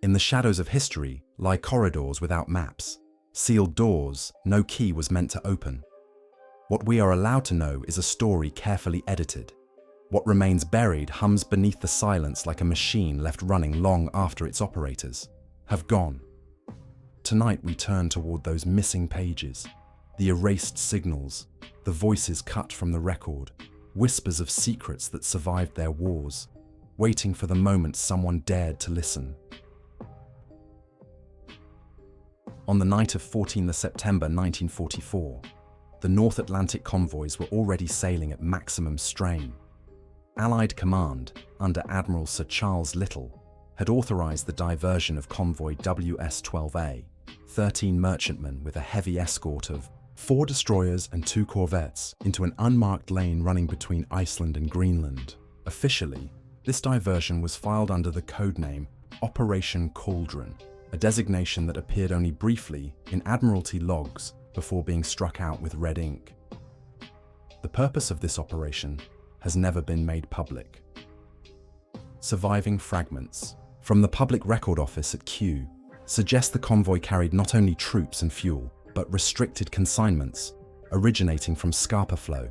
In the shadows of history lie corridors without maps, sealed doors no key was meant to open. What we are allowed to know is a story carefully edited. What remains buried hums beneath the silence like a machine left running long after its operators have gone. Tonight we turn toward those missing pages, the erased signals, the voices cut from the record, whispers of secrets that survived their wars, waiting for the moment someone dared to listen. On the night of 14 September 1944, the North Atlantic convoys were already sailing at maximum strain. Allied command, under Admiral Sir Charles Little, had authorized the diversion of Convoy WS-12A, 13 merchantmen with a heavy escort of 4 destroyers and 2 corvettes into an unmarked lane running between Iceland and Greenland. Officially, this diversion was filed under the codename Operation Cauldron, a designation that appeared only briefly in Admiralty logs before being struck out with red ink. The purpose of this operation has never been made public. Surviving fragments from the Public Record Office at Kew suggest the convoy carried not only troops and fuel, but restricted consignments originating from Scapa Flow,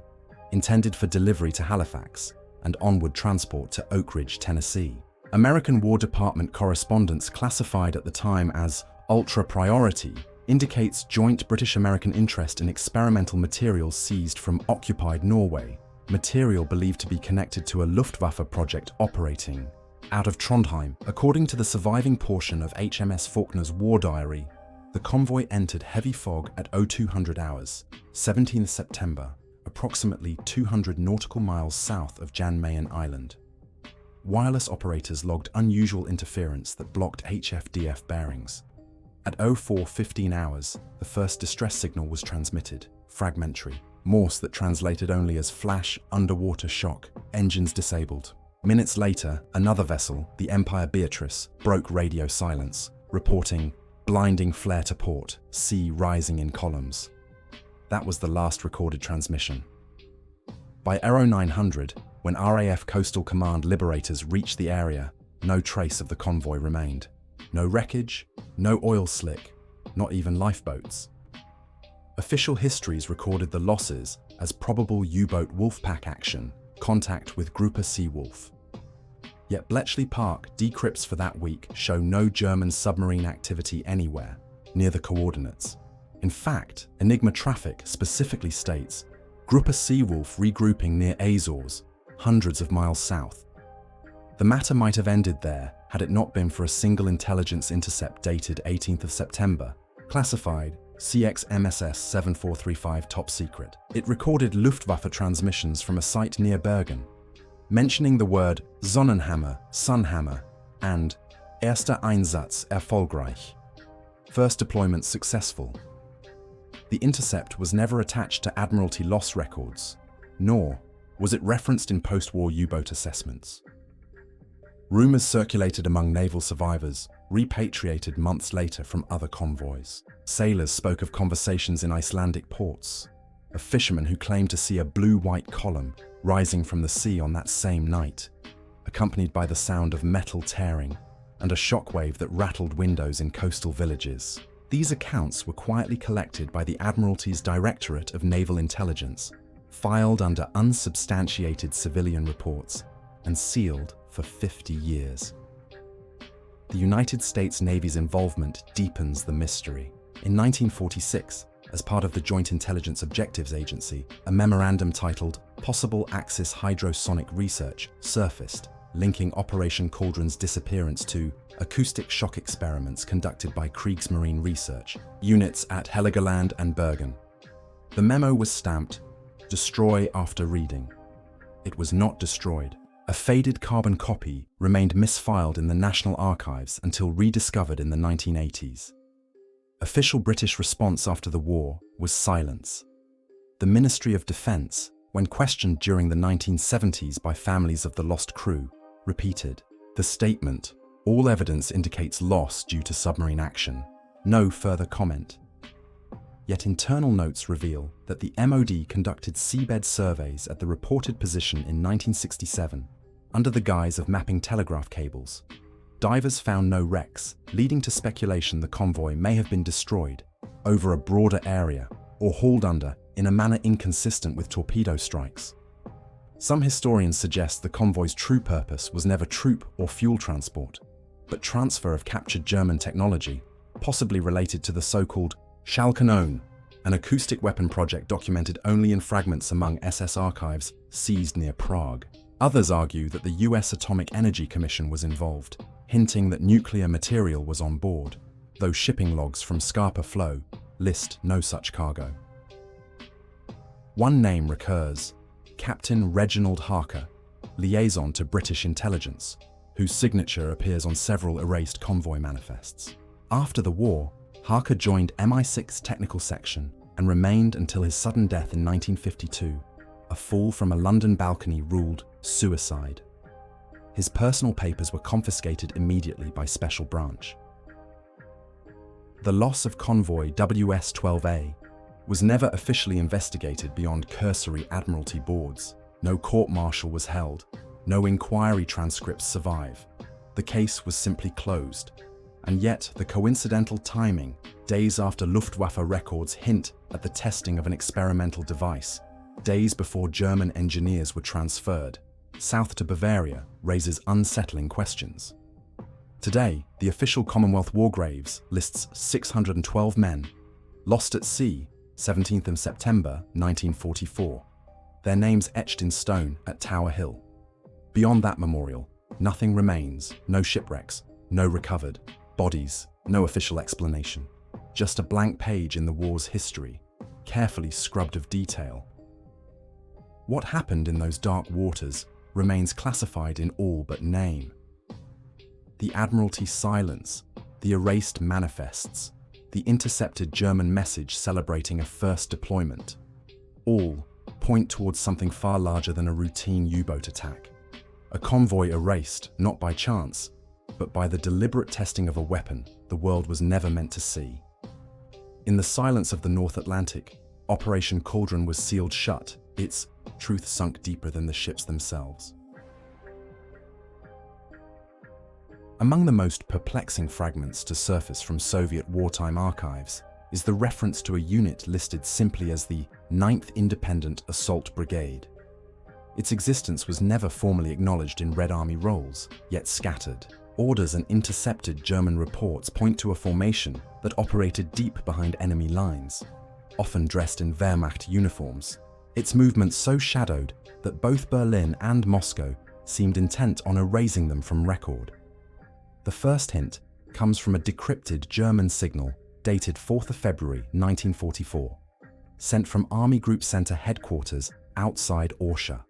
intended for delivery to Halifax and onward transport to Oak Ridge, Tennessee. American War Department correspondence classified at the time as ultra priority indicates joint British-American interest in experimental materials seized from occupied Norway, material believed to be connected to a Luftwaffe project operating out of Trondheim. According to the surviving portion of HMS Faulkner's war diary, the convoy entered heavy fog at 0200 hours, 17th September, approximately 200 nautical miles south of Jan Mayen Island. Wireless operators logged unusual interference that blocked HFDF bearings. At 04:15 hours, the first distress signal was transmitted, fragmentary, Morse that translated only as flash, underwater shock, engines disabled. Minutes later, another vessel, the Empire Beatrice, broke radio silence, reporting blinding flare to port, sea rising in columns. That was the last recorded transmission. By 0900, when RAF Coastal Command liberators reached the area, no trace of the convoy remained. No wreckage, no oil slick, not even lifeboats. Official histories recorded the losses as probable U-boat Wolfpack action, contact with Grouper Seawolf. Yet Bletchley Park decrypts for that week show no German submarine activity anywhere near the coordinates. In fact, Enigma Traffic specifically states Grouper Seawolf regrouping near Azores, hundreds of miles south. The matter might have ended there had it not been for a single intelligence intercept dated 18th of September, classified CX-MSS 7435 top secret. It recorded Luftwaffe transmissions from a site near Bergen, mentioning the word Sonnenhammer, Sunhammer, and Erster Einsatz erfolgreich, first deployment successful. The intercept was never attached to Admiralty loss records, nor was it referenced in post-war U-boat assessments. Rumors circulated among naval survivors, repatriated months later from other convoys. Sailors spoke of conversations in Icelandic ports, of fishermen who claimed to see a blue-white column rising from the sea on that same night, accompanied by the sound of metal tearing and a shockwave that rattled windows in coastal villages. These accounts were quietly collected by the Admiralty's Directorate of Naval Intelligence, filed under unsubstantiated civilian reports, and sealed for 50 years. The United States Navy's involvement deepens the mystery. In 1946, as part of the Joint Intelligence Objectives Agency, a memorandum titled Possible Axis Hydrosonic Research surfaced, linking Operation Cauldron's disappearance to acoustic shock experiments conducted by Kriegsmarine Research units at Heligoland and Bergen. The memo was stamped, "Destroy after reading." It was not destroyed. A faded carbon copy remained misfiled in the National Archives until rediscovered in the 1980s. Official British response after the war was silence. The Ministry of Defence, when questioned during the 1970s by families of the lost crew, repeated the statement, "All evidence indicates loss due to submarine action. No further comment." Yet internal notes reveal that the MOD conducted seabed surveys at the reported position in 1967 under the guise of mapping telegraph cables. Divers found no wrecks, leading to speculation the convoy may have been destroyed over a broader area or hauled under in a manner inconsistent with torpedo strikes. Some historians suggest the convoy's true purpose was never troop or fuel transport, but transfer of captured German technology, possibly related to the so-called Schallkanon, an acoustic weapon project documented only in fragments among SS archives seized near Prague. Others argue that the US Atomic Energy Commission was involved, hinting that nuclear material was on board, though shipping logs from Scarpa Flow list no such cargo. One name recurs: Captain Reginald Harker, liaison to British intelligence, whose signature appears on several erased convoy manifests. After the war, Harker joined MI6 Technical Section and remained until his sudden death in 1952, a fall from a London balcony ruled suicide. His personal papers were confiscated immediately by Special Branch. The loss of convoy WS-12A was never officially investigated beyond cursory Admiralty boards. No court-martial was held, no inquiry transcripts survive. The case was simply closed. And yet, the coincidental timing, days after Luftwaffe records hint at the testing of an experimental device, days before German engineers were transferred south to Bavaria, raises unsettling questions. Today, the official Commonwealth War Graves lists 612 men lost at sea, 17th of September 1944, their names etched in stone at Tower Hill. Beyond that memorial, nothing remains, no shipwrecks, no recovered bodies, no official explanation. Just a blank page in the war's history, carefully scrubbed of detail. What happened in those dark waters remains classified in all but name. The Admiralty silence, the erased manifests, the intercepted German message celebrating a first deployment, all point towards something far larger than a routine U-boat attack. A convoy erased, not by chance, but by the deliberate testing of a weapon the world was never meant to see. In the silence of the North Atlantic, Operation Cauldron was sealed shut, its truth sunk deeper than the ships themselves. Among the most perplexing fragments to surface from Soviet wartime archives is the reference to a unit listed simply as the 9th Independent Assault Brigade. Its existence was never formally acknowledged in Red Army rolls, yet scattered. Orders and intercepted German reports point to a formation that operated deep behind enemy lines, often dressed in Wehrmacht uniforms. Its movements so shadowed that both Berlin and Moscow seemed intent on erasing them from record. The first hint comes from a decrypted German signal dated 4th of February 1944, sent from Army Group Center headquarters outside Orsha.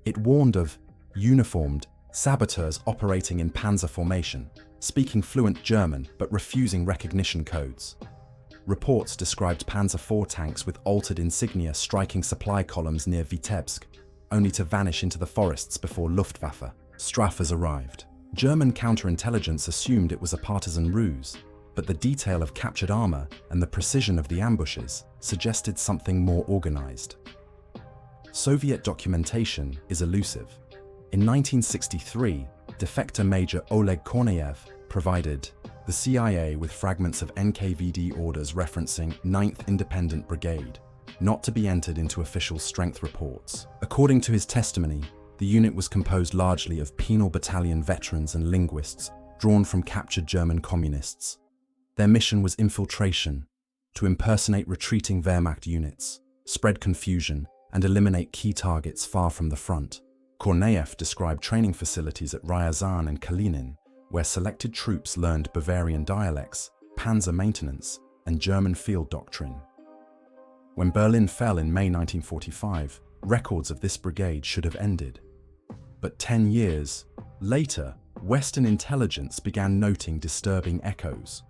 It warned of uniformed saboteurs operating in panzer formation, speaking fluent German but refusing recognition codes. Reports described Panzer IV tanks with altered insignia striking supply columns near Vitebsk, only to vanish into the forests before Luftwaffe Strafers arrived. German counterintelligence assumed it was a partisan ruse, but the detail of captured armor and the precision of the ambushes suggested something more organized. Soviet documentation is elusive. In 1963, defector Major Oleg Korneyev provided the CIA with fragments of NKVD orders referencing 9th Independent Brigade, not to be entered into official strength reports. According to his testimony, the unit was composed largely of penal battalion veterans and linguists drawn from captured German communists. Their mission was infiltration, to impersonate retreating Wehrmacht units, spread confusion, and eliminate key targets far from the front. Korneyev described training facilities at Ryazan and Kalinin, where selected troops learned Bavarian dialects, panzer maintenance, and German field doctrine. When Berlin fell in May 1945, records of this brigade should have ended. But 10 years later, Western intelligence began noting disturbing echoes.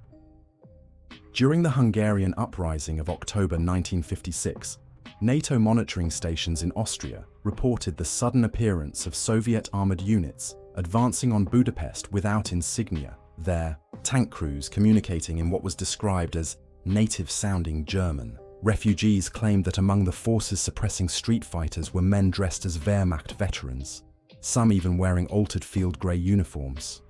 During the Hungarian uprising of October 1956, NATO monitoring stations in Austria reported the sudden appearance of Soviet armored units advancing on Budapest without insignia, their tank crews communicating in what was described as native-sounding German. Refugees claimed that among the forces suppressing street fighters were men dressed as Wehrmacht veterans, some even wearing altered field grey uniforms.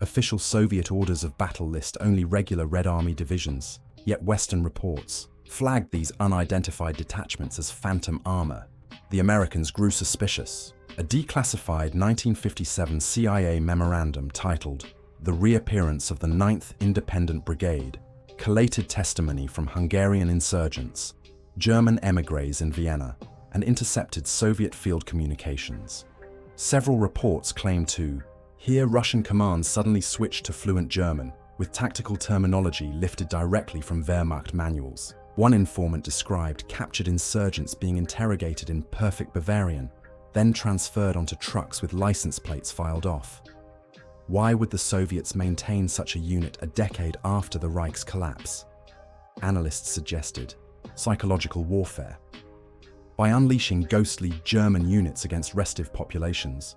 Official Soviet orders of battle list only regular Red Army divisions, yet Western reports flagged these unidentified detachments as phantom armor. The Americans grew suspicious. A declassified 1957 CIA memorandum titled "The Reappearance of the 9th Independent Brigade" collated testimony from Hungarian insurgents, German émigrés in Vienna, and intercepted Soviet field communications. Several reports claimed to hear Russian commands suddenly switched to fluent German, with tactical terminology lifted directly from Wehrmacht manuals. One informant described captured insurgents being interrogated in perfect Bavarian, then transferred onto trucks with license plates filed off. Why would the Soviets maintain such a unit a decade after the Reich's collapse? Analysts suggested psychological warfare. By unleashing ghostly German units against restive populations,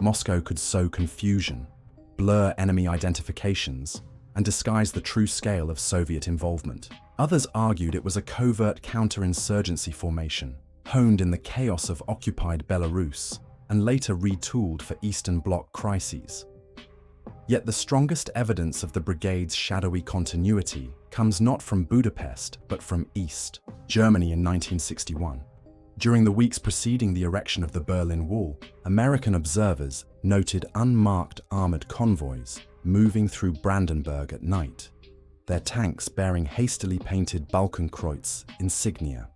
Moscow could sow confusion, blur enemy identifications, and disguise the true scale of Soviet involvement. Others argued it was a covert counterinsurgency formation, honed in the chaos of occupied Belarus, and later retooled for Eastern Bloc crises. Yet the strongest evidence of the brigade's shadowy continuity comes not from Budapest, but from East Germany in 1961. During the weeks preceding the erection of the Berlin Wall, American observers noted unmarked armored convoys moving through Brandenburg at night, their tanks bearing hastily painted Balkenkreuz insignia.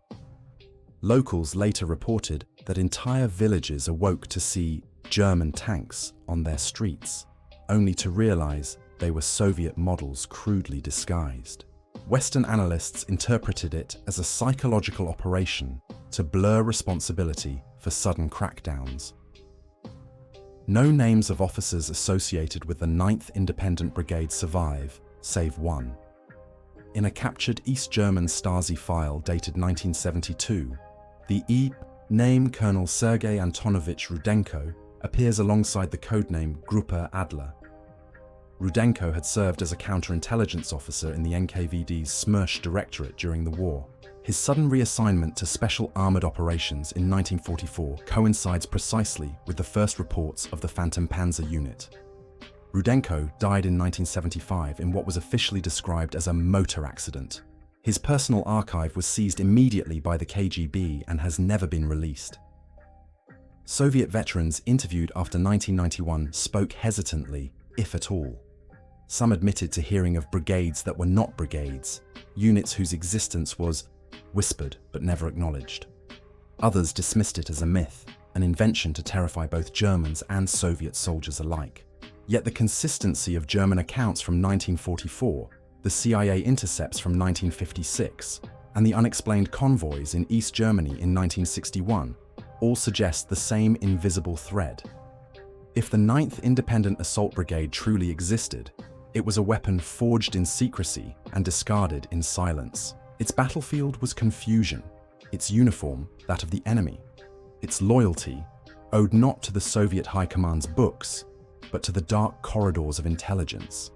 Locals later reported that entire villages awoke to see German tanks on their streets, only to realize they were Soviet models crudely disguised. Western analysts interpreted it as a psychological operation to blur responsibility for sudden crackdowns. No names of officers associated with the 9th Independent Brigade survive, save one. In a captured East German Stasi file dated 1972, the EP name Colonel Sergei Antonovich Rudenko appears alongside the codename Gruppe Adler. Rudenko had served as a counterintelligence officer in the NKVD's Smersh Directorate during the war. His sudden reassignment to Special Armored Operations in 1944 coincides precisely with the first reports of the Phantom Panzer unit. Rudenko died in 1975 in what was officially described as a motor accident. His personal archive was seized immediately by the KGB and has never been released. Soviet veterans interviewed after 1991 spoke hesitantly, if at all. Some admitted to hearing of brigades that were not brigades, units whose existence was whispered but never acknowledged. Others dismissed it as a myth, an invention to terrify both Germans and Soviet soldiers alike. Yet the consistency of German accounts from 1944, the CIA intercepts from 1956, and the unexplained convoys in East Germany in 1961 all suggest the same invisible thread. If the 9th Independent Assault Brigade truly existed, it was a weapon forged in secrecy and discarded in silence. Its battlefield was confusion, its uniform that of the enemy. Its loyalty owed not to the Soviet High Command's books, but to the dark corridors of intelligence.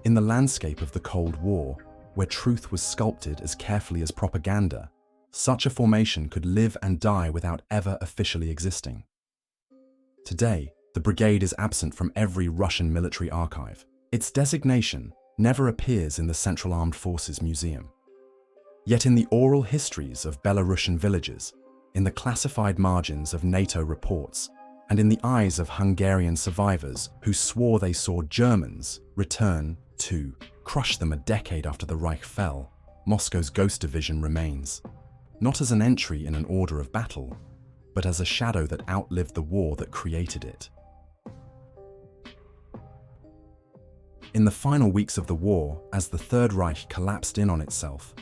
In the landscape of the Cold War, where truth was sculpted as carefully as propaganda, such a formation could live and die without ever officially existing. Today, the brigade is absent from every Russian military archive. Its designation never appears in the Central Armed Forces Museum. Yet in the oral histories of Belarusian villages, in the classified margins of NATO reports, and in the eyes of Hungarian survivors who swore they saw Germans return to crush them a decade after the Reich fell, Moscow's Ghost Division remains, not as an entry in an order of battle, but as a shadow that outlived the war that created it. In the final weeks of the war, as the Third Reich collapsed in on itself,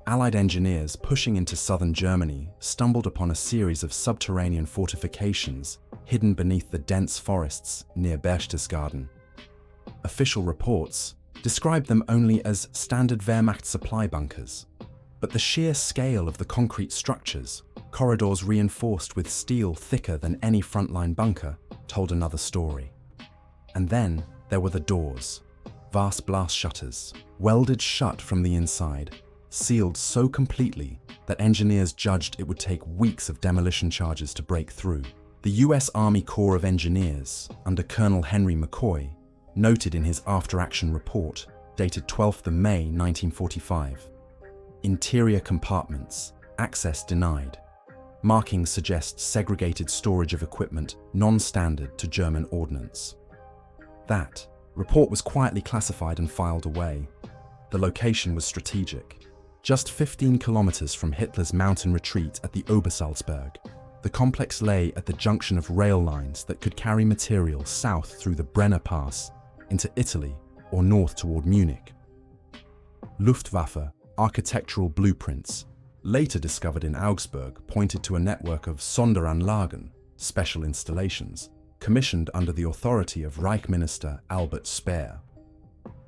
Allied engineers pushing into southern Germany stumbled upon a series of subterranean fortifications hidden beneath the dense forests near Berchtesgaden. Official reports described them only as standard Wehrmacht supply bunkers, but the sheer scale of the concrete structures, corridors reinforced with steel thicker than any frontline bunker, told another story. And then there were the doors, vast blast shutters, welded shut from the inside, sealed so completely that engineers judged it would take weeks of demolition charges to break through. The US Army Corps of Engineers, under Colonel Henry McCoy, noted in his after-action report, dated 12th of May 1945. Interior compartments, access denied. Markings suggest segregated storage of equipment non-standard to German ordnance. That report was quietly classified and filed away. The location was strategic. Just 15 kilometers from Hitler's mountain retreat at the Obersalzberg, the complex lay at the junction of rail lines that could carry material south through the Brenner Pass into Italy or north toward Munich. Luftwaffe architectural blueprints, later discovered in Augsburg, pointed to a network of Sonderanlagen, special installations, commissioned under the authority of Reich Minister Albert Speer.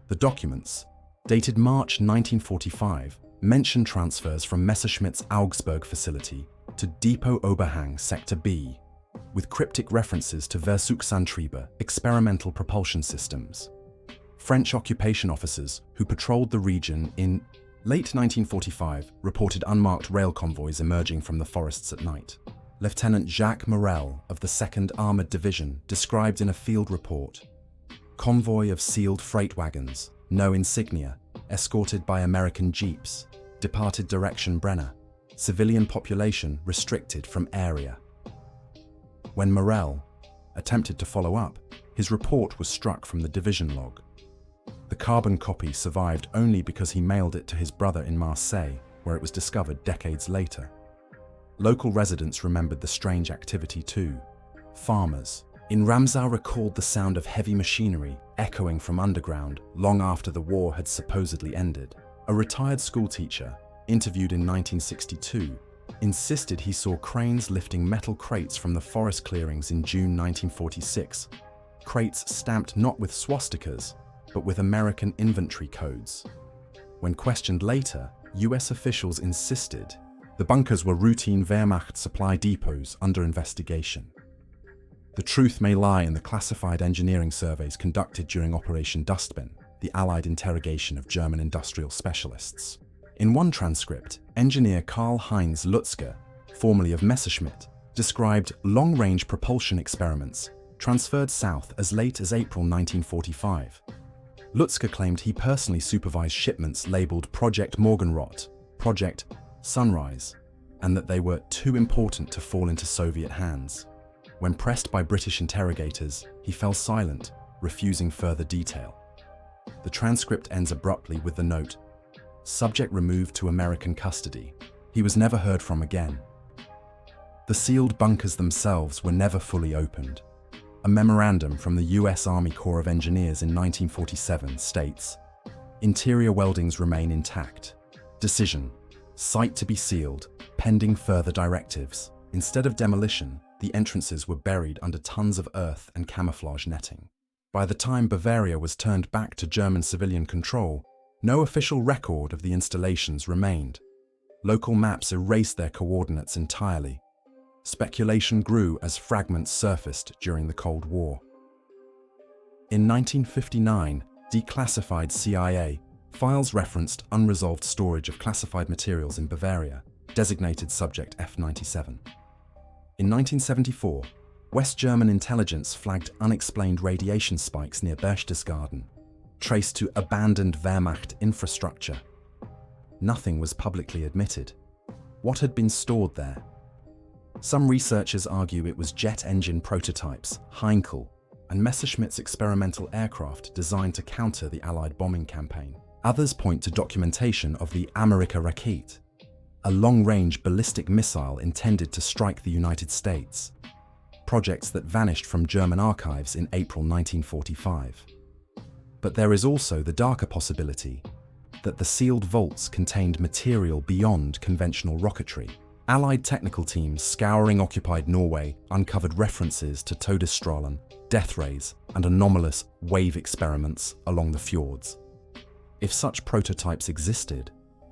The documents, dated March 1945, mention transfers from Messerschmitt's Augsburg facility to Depot Oberhang Sector B, with cryptic references to Versuchsantriebe, experimental propulsion systems. French occupation officers who patrolled the region in late 1945 reported unmarked rail convoys emerging from the forests at night. Lieutenant Jacques Morel of the 2nd Armored Division described in a field report, convoy of sealed freight wagons, no insignia, escorted by American jeeps, departed direction Brenner, civilian population restricted from area. When Morel attempted to follow up, his report was struck from the division log. The carbon copy survived only because he mailed it to his brother in Marseille, where it was discovered decades later. Local residents remembered the strange activity too. Farmers in Ramsau recalled the sound of heavy machinery echoing from underground long after the war had supposedly ended. A retired schoolteacher, interviewed in 1962, insisted he saw cranes lifting metal crates from the forest clearings in June 1946, crates stamped not with swastikas, but with American inventory codes. When questioned later, US officials insisted the bunkers were routine Wehrmacht supply depots under investigation. The truth may lie in the classified engineering surveys conducted during Operation Dustbin, the Allied interrogation of German industrial specialists. In one transcript, engineer Karl-Heinz Lutzke, formerly of Messerschmitt, described long-range propulsion experiments transferred south as late as April 1945. Lutzke claimed he personally supervised shipments labeled Project Morgenrot, Project Sunrise, and that they were too important to fall into Soviet hands. When pressed by British interrogators, he fell silent, refusing further detail. The transcript ends abruptly with the note, "Subject removed to American custody." He was never heard from again. The sealed bunkers themselves were never fully opened. A memorandum from the US Army Corps of Engineers in 1947 states, "Interior weldings remain intact. Decision: site to be sealed, pending further directives." Instead of demolition, the entrances were buried under tons of earth and camouflage netting. By the time Bavaria was turned back to German civilian control, no official record of the installations remained. Local maps erased their coordinates entirely. Speculation grew as fragments surfaced during the Cold War. In 1959, declassified CIA files referenced unresolved storage of classified materials in Bavaria, designated Subject F-97. In 1974, West German intelligence flagged unexplained radiation spikes near Berchtesgaden, traced to abandoned Wehrmacht infrastructure. Nothing was publicly admitted. What had been stored there? Some researchers argue it was jet engine prototypes, Heinkel, and Messerschmitt's experimental aircraft designed to counter the Allied bombing campaign. Others point to documentation of the Amerika Rakete, a long-range ballistic missile intended to strike the United States. Projects that vanished from German archives in April 1945. But there is also the darker possibility that the sealed vaults contained material beyond conventional rocketry. Allied technical teams scouring occupied Norway uncovered references to Todesstrahlen, death rays, and anomalous wave experiments along the fjords. If such prototypes existed,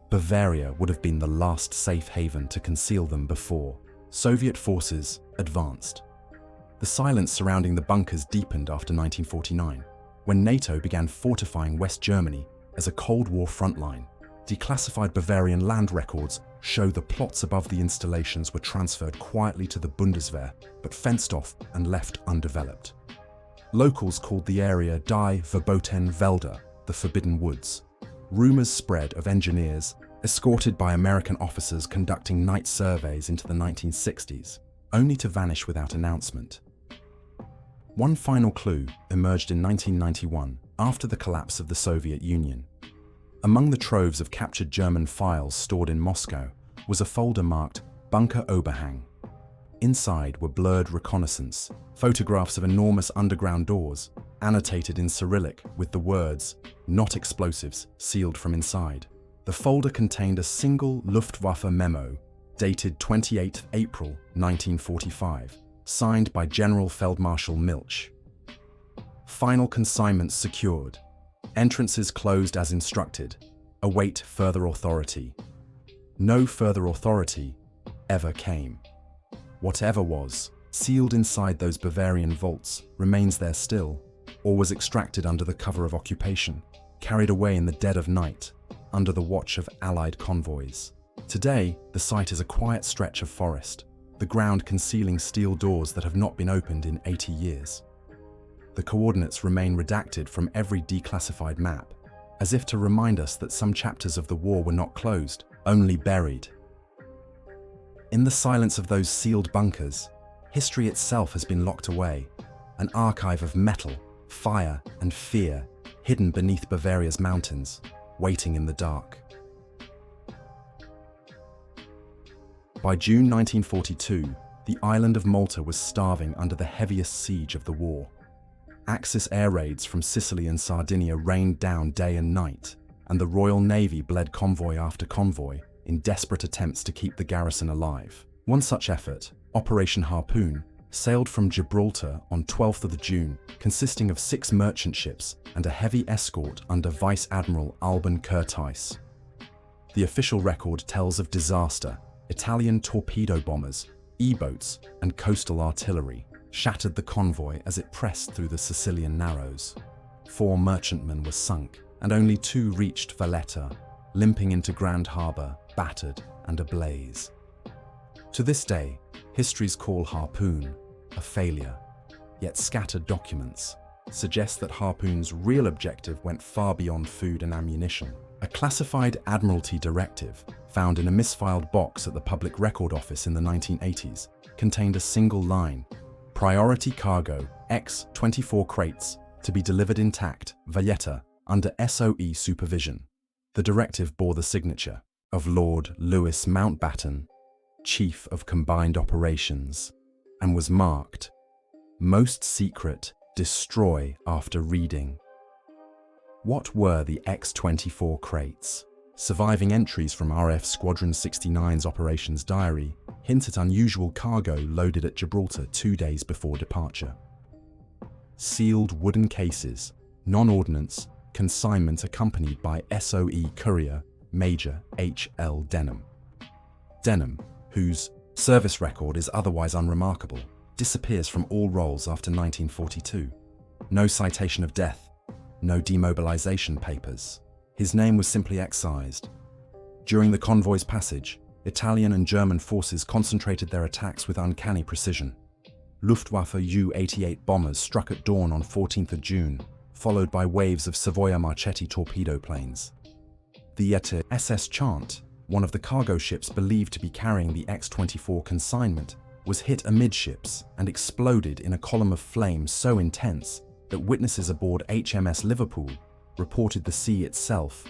Bavaria would have been the last safe haven to conceal them before Soviet forces advanced. The silence surrounding the bunkers deepened after 1949, when NATO began fortifying West Germany as a Cold War frontline. Declassified Bavarian land records show the plots above the installations were transferred quietly to the Bundeswehr, but fenced off and left undeveloped. Locals called the area Die Verboten Wälder, the Forbidden Woods. Rumors spread of engineers, escorted by American officers conducting night surveys into the 1960s, only to vanish without announcement. One final clue emerged in 1991, after the collapse of the Soviet Union. Among the troves of captured German files stored in Moscow was a folder marked Bunker Oberhang. Inside were blurred reconnaissance, photographs of enormous underground doors, annotated in Cyrillic with the words, "Not explosives," sealed from inside. The folder contained a single Luftwaffe memo, dated 28 April 1945, signed by General Feldmarschall Milch. Final consignments secured. Entrances closed as instructed. Await further authority. No further authority ever came. Whatever was, sealed inside those Bavarian vaults, remains there still, or was extracted under the cover of occupation, carried away in the dead of night, under the watch of Allied convoys. Today, the site is a quiet stretch of forest, the ground concealing steel doors that have not been opened in 80 years. The coordinates remain redacted from every declassified map, as if to remind us that some chapters of the war were not closed, only buried. In the silence of those sealed bunkers, history itself has been locked away, an archive of metal, fire, and fear hidden beneath Bavaria's mountains, waiting in the dark. By June 1942, the island of Malta was starving under the heaviest siege of the war. Axis air raids from Sicily and Sardinia rained down day and night, and the Royal Navy bled convoy after convoy in desperate attempts to keep the garrison alive. One such effort, Operation Harpoon, sailed from Gibraltar on 12th of June, consisting of 6 merchant ships and a heavy escort under Vice Admiral Alban Curtice. The official record tells of disaster. Italian torpedo bombers, E-boats, and coastal artillery shattered the convoy as it pressed through the Sicilian Narrows. 4 merchantmen were sunk, and only 2 reached Valletta, limping into Grand Harbour, battered and ablaze. To this day, histories call Harpoon a failure, yet scattered documents suggest that Harpoon's real objective went far beyond food and ammunition. A classified Admiralty directive found in a misfiled box at the Public Record Office in the 1980s contained a single line: priority cargo X-24 crates to be delivered intact, Valletta, under SOE supervision. The directive bore the signature of Lord Louis Mountbatten, Chief of Combined Operations, and was marked "Most Secret, Destroy After Reading." What were the X-24 crates? Surviving entries from RF Squadron 69's operations diary hint at unusual cargo loaded at Gibraltar 2 days before departure. Sealed wooden cases, non-ordnance, consignment accompanied by SOE courier Major H.L. Denham. Denham, whose service record is otherwise unremarkable, disappears from all rolls after 1942. No citation of death, no demobilization papers. His name was simply excised. During the convoy's passage, Italian and German forces concentrated their attacks with uncanny precision. Luftwaffe Ju-88 bombers struck at dawn on 14th of June, followed by waves of Savoia Marchetti torpedo planes. The SS Chant, one of the cargo ships believed to be carrying the X-24 consignment, was hit amidships and exploded in a column of flame so intense that witnesses aboard HMS Liverpool reported the sea itself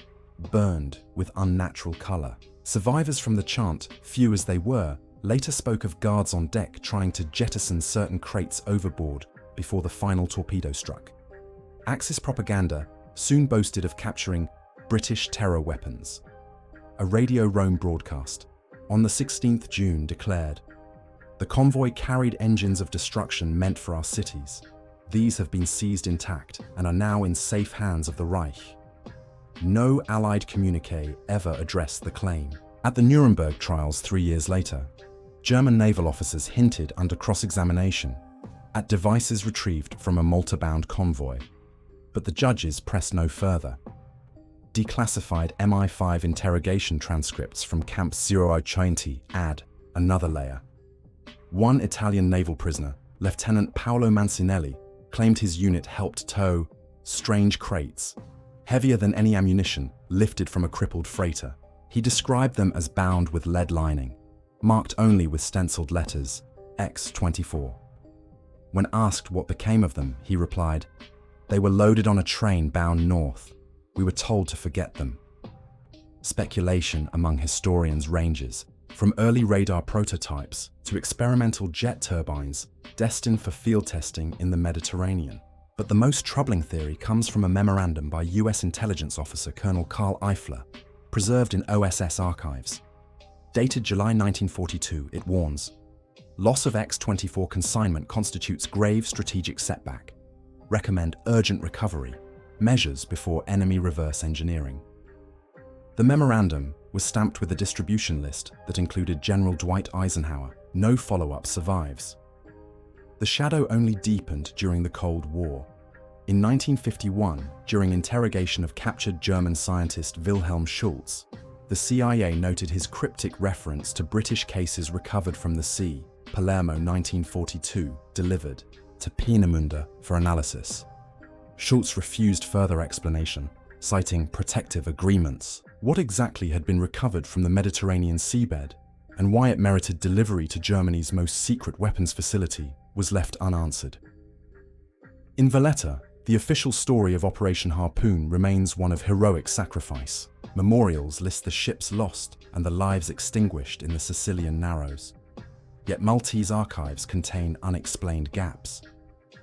burned with unnatural colour. Survivors from the Chant, few as they were, later spoke of guards on deck trying to jettison certain crates overboard before the final torpedo struck. Axis propaganda soon boasted of capturing British terror weapons. A Radio Rome broadcast on the 16th June declared, "The convoy carried engines of destruction meant for our cities. These have been seized intact and are now in safe hands of the Reich." No Allied communique ever addressed the claim. At the Nuremberg trials 3 years later, German naval officers hinted under cross-examination at devices retrieved from a Malta-bound convoy, but the judges pressed no further. Declassified MI5 interrogation transcripts from Camp 020 add another layer. One Italian naval prisoner, Lieutenant Paolo Mancinelli, claimed his unit helped tow strange crates, heavier than any ammunition, lifted from a crippled freighter. He described them as bound with lead lining, marked only with stenciled letters, X-24. When asked what became of them, he replied, "They were loaded on a train bound north. We were told to forget them." Speculation among historians ranges from early radar prototypes to experimental jet turbines destined for field testing in the Mediterranean. But the most troubling theory comes from a memorandum by US intelligence officer Colonel Carl Eifler, preserved in OSS archives. Dated July 1942, it warns, "Loss of X-24 consignment constitutes grave strategic setback. Recommend urgent recovery. Measures before enemy reverse engineering." The memorandum was stamped with a distribution list that included General Dwight Eisenhower. No follow-up survives. The shadow only deepened during the Cold War. In 1951, during interrogation of captured German scientist Wilhelm Schultz, the CIA noted his cryptic reference to British cases recovered from the sea, Palermo 1942, delivered to Peenemünde for analysis. Schultz refused further explanation, citing protective agreements. What exactly had been recovered from the Mediterranean seabed, and why it merited delivery to Germany's most secret weapons facility, was left unanswered. In Valletta, the official story of Operation Harpoon remains one of heroic sacrifice. Memorials list the ships lost and the lives extinguished in the Sicilian Narrows. Yet Maltese archives contain unexplained gaps.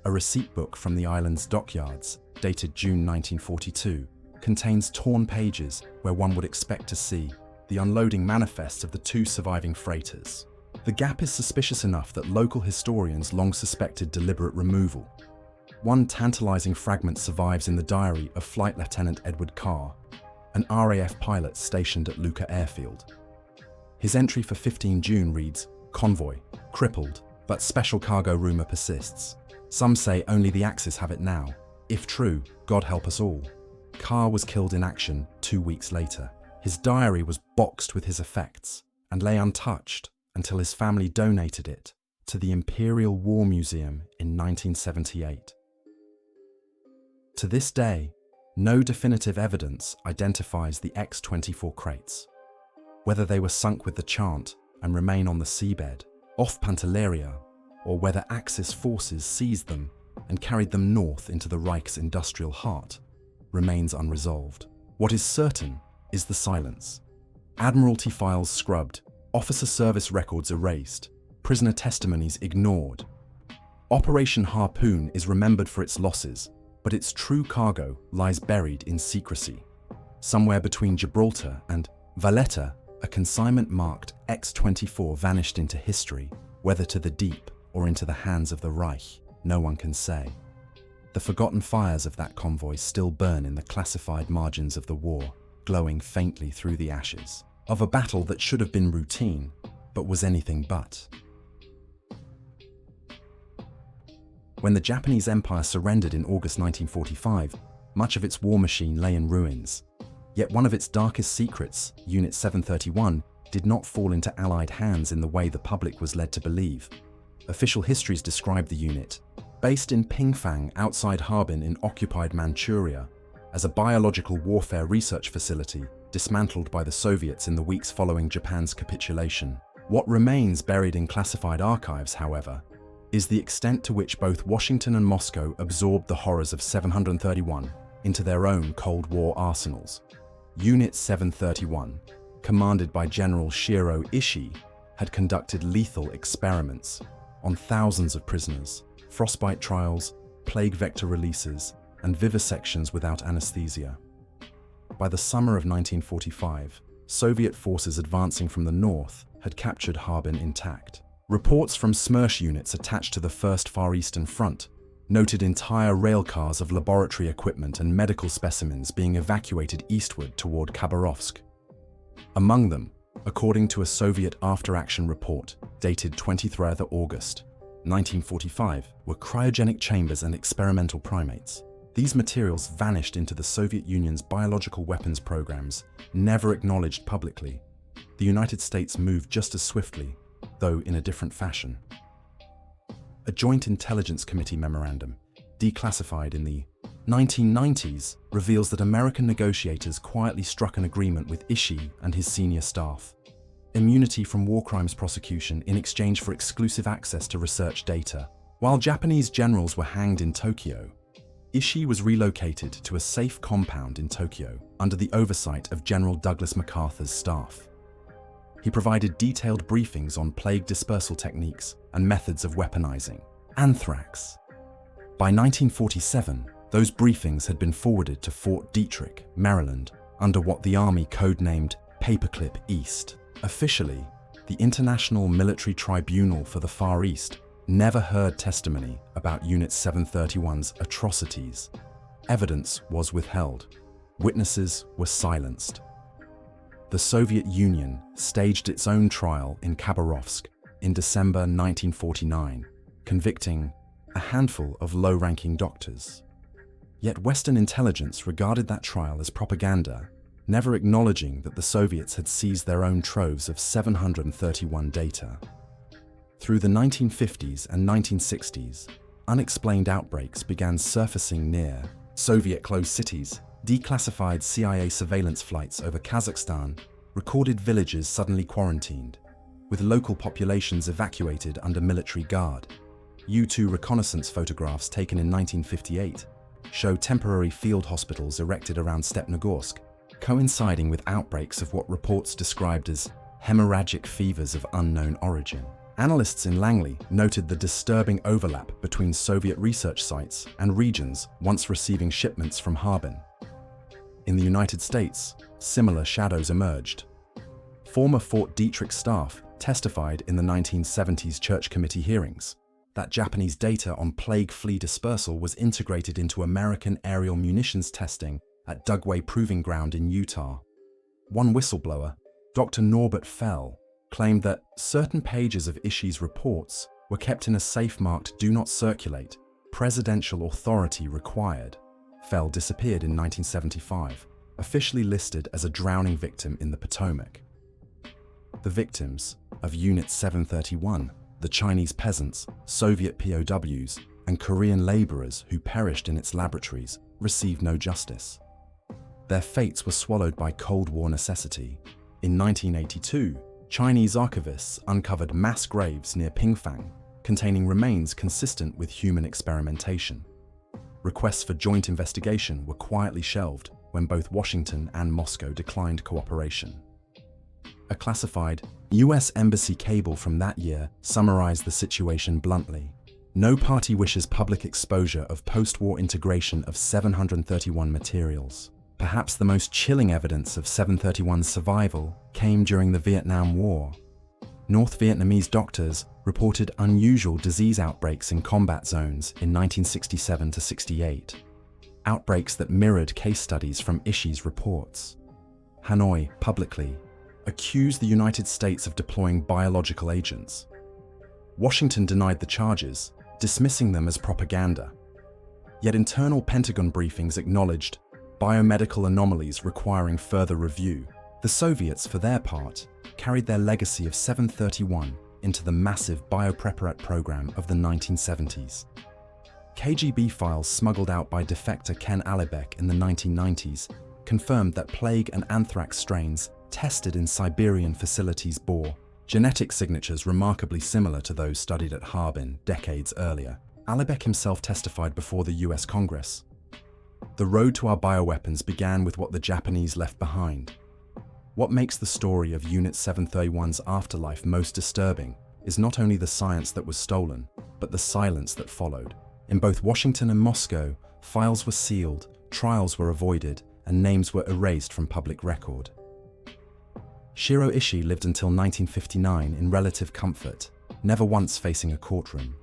A receipt book from the island's dockyards, dated June 1942, contains torn pages where one would expect to see the unloading manifests of the two surviving freighters. The gap is suspicious enough that local historians long suspected deliberate removal. One tantalizing fragment survives in the diary of Flight Lieutenant Edward Carr, an RAF pilot stationed at Lucca Airfield. His entry for 15 June reads, "Convoy, crippled, but special cargo rumour persists. Some say only the Axis have it now. If true, God help us all." Carr was killed in action 2 weeks later. His diary was boxed with his effects and lay untouched until his family donated it to the Imperial War Museum in 1978. To this day, no definitive evidence identifies the X-24 crates. Whether they were sunk with the Chant and remain on the seabed, off Pantelleria, or whether Axis forces seized them and carried them north into the Reich's industrial heart, remains unresolved. What is certain is the silence. Admiralty files scrubbed, officer service records erased, prisoner testimonies ignored. Operation Harpoon is remembered for its losses, but its true cargo lies buried in secrecy. Somewhere between Gibraltar and Valletta, a consignment marked X-24 vanished into history, whether to the deep or into the hands of the Reich, no one can say. The forgotten fires of that convoy still burn in the classified margins of the war, glowing faintly through the ashes of a battle that should have been routine, but was anything but. When the Japanese Empire surrendered in August 1945, much of its war machine lay in ruins. Yet one of its darkest secrets, Unit 731, did not fall into Allied hands in the way the public was led to believe. Official histories describe the unit, based in Pingfang outside Harbin in occupied Manchuria, as a biological warfare research facility dismantled by the Soviets in the weeks following Japan's capitulation. What remains buried in classified archives, however, is the extent to which both Washington and Moscow absorbed the horrors of 731 into their own Cold War arsenals. Unit 731, commanded by General Shiro Ishii, had conducted lethal experiments on thousands of prisoners, frostbite trials, plague vector releases, and vivisections without anesthesia. By the summer of 1945, Soviet forces advancing from the north had captured Harbin intact. Reports from Smersh units attached to the First Far Eastern Front noted entire railcars of laboratory equipment and medical specimens being evacuated eastward toward Khabarovsk. Among them, according to a Soviet after-action report dated 23 August 1945, were cryogenic chambers and experimental primates. These materials vanished into the Soviet Union's biological weapons programs, never acknowledged publicly. The United States moved just as swiftly, though in a different fashion. A Joint Intelligence Committee memorandum, declassified in the 1990s, reveals that American negotiators quietly struck an agreement with Ishii and his senior staff. Immunity from war crimes prosecution in exchange for exclusive access to research data. While Japanese generals were hanged in Tokyo, Ishii was relocated to a safe compound in Tokyo under the oversight of General Douglas MacArthur's staff. He provided detailed briefings on plague dispersal techniques and methods of weaponizing anthrax. By 1947, those briefings had been forwarded to Fort Detrick, Maryland, under what the Army codenamed Paperclip East. Officially, the International Military Tribunal for the Far East never heard testimony about Unit 731's atrocities. Evidence was withheld. Witnesses were silenced. The Soviet Union staged its own trial in Khabarovsk in December 1949, convicting a handful of low-ranking doctors. Yet Western intelligence regarded that trial as propaganda, never acknowledging that the Soviets had seized their own troves of 731 data. Through the 1950s and 1960s, unexplained outbreaks began surfacing near Soviet-closed cities. Declassified CIA surveillance flights over Kazakhstan recorded villages suddenly quarantined, with local populations evacuated under military guard. U-2 reconnaissance photographs taken in 1958 show temporary field hospitals erected around Stepnogorsk, coinciding with outbreaks of what reports described as hemorrhagic fevers of unknown origin. Analysts in Langley noted the disturbing overlap between Soviet research sites and regions once receiving shipments from Harbin. In the United States, similar shadows emerged. Former Fort Detrick staff testified in the 1970s Church Committee hearings that Japanese data on plague flea dispersal was integrated into American aerial munitions testing at Dugway Proving Ground in Utah. One whistleblower, Dr. Norbert Fell, claimed that certain pages of Ishii's reports were kept in a safe-marked "Do Not Circulate, Presidential Authority Required." Fell disappeared in 1975, officially listed as a drowning victim in the Potomac. The victims of Unit 731, the Chinese peasants, Soviet POWs, and Korean laborers who perished in its laboratories, received no justice. Their fates were swallowed by Cold War necessity. In 1982, Chinese archivists uncovered mass graves near Pingfang, containing remains consistent with human experimentation. Requests for joint investigation were quietly shelved when both Washington and Moscow declined cooperation. A classified US Embassy cable from that year summarized the situation bluntly. No party wishes public exposure of post-war integration of 731 materials. Perhaps the most chilling evidence of 731's survival came during the Vietnam War. North Vietnamese doctors reported unusual disease outbreaks in combat zones in 1967 to 68, outbreaks that mirrored case studies from Ishii's reports. Hanoi publicly accused the United States of deploying biological agents. Washington denied the charges, dismissing them as propaganda. Yet internal Pentagon briefings acknowledged biomedical anomalies requiring further review. The Soviets, for their part, carried their legacy of 731 into the massive biopreparat program of the 1970s. KGB files smuggled out by defector Ken Alibek in the 1990s confirmed that plague and anthrax strains tested in Siberian facilities bore genetic signatures remarkably similar to those studied at Harbin decades earlier. Alibek himself testified before the US Congress. The road to our bioweapons began with what the Japanese left behind. What makes the story of Unit 731's afterlife most disturbing is not only the science that was stolen, but the silence that followed. In both Washington and Moscow, files were sealed, trials were avoided, and names were erased from public record. Shiro Ishii lived until 1959 in relative comfort, never once facing a courtroom.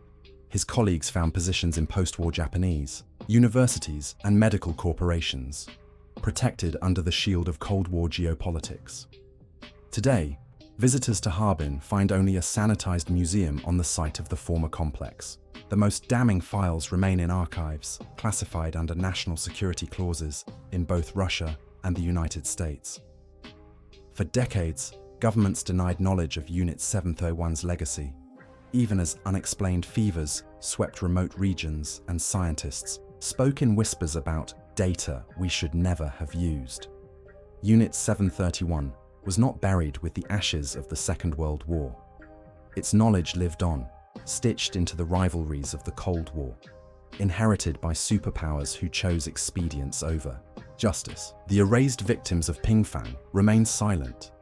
His colleagues found positions in post-war Japanese, universities, and medical corporations, protected under the shield of Cold War geopolitics. Today, visitors to Harbin find only a sanitized museum on the site of the former complex. The most damning files remain in archives, classified under national security clauses in both Russia and the United States. For decades, governments denied knowledge of Unit 731's legacy. even as unexplained fevers swept remote regions and scientists spoke in whispers about data we should never have used. Unit 731 was not buried with the ashes of the Second World War. Its knowledge lived on, stitched into the rivalries of the Cold War, inherited by superpowers who chose expedience over justice. The erased victims of Pingfang remain silent,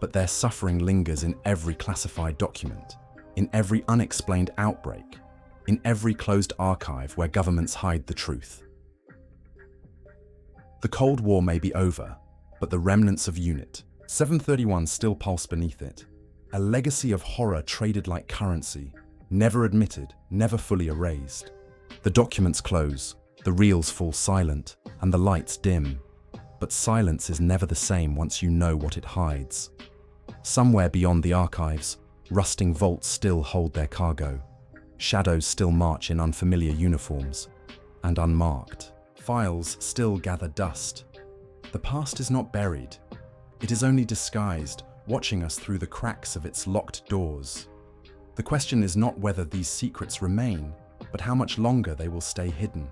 but their suffering lingers in every classified document, in every unexplained outbreak, in every closed archive where governments hide the truth. The Cold War may be over, but the remnants of Unit 731 still pulse beneath it, a legacy of horror traded like currency, never admitted, never fully erased. The documents close, the reels fall silent, and the lights dim. But silence is never the same once you know what it hides. Somewhere beyond the archives, rusting vaults still hold their cargo. Shadows still march in unfamiliar uniforms, and unmarked files still gather dust. The past is not buried. It is only disguised, watching us through the cracks of its locked doors. The question is not whether these secrets remain, but how much longer they will stay hidden.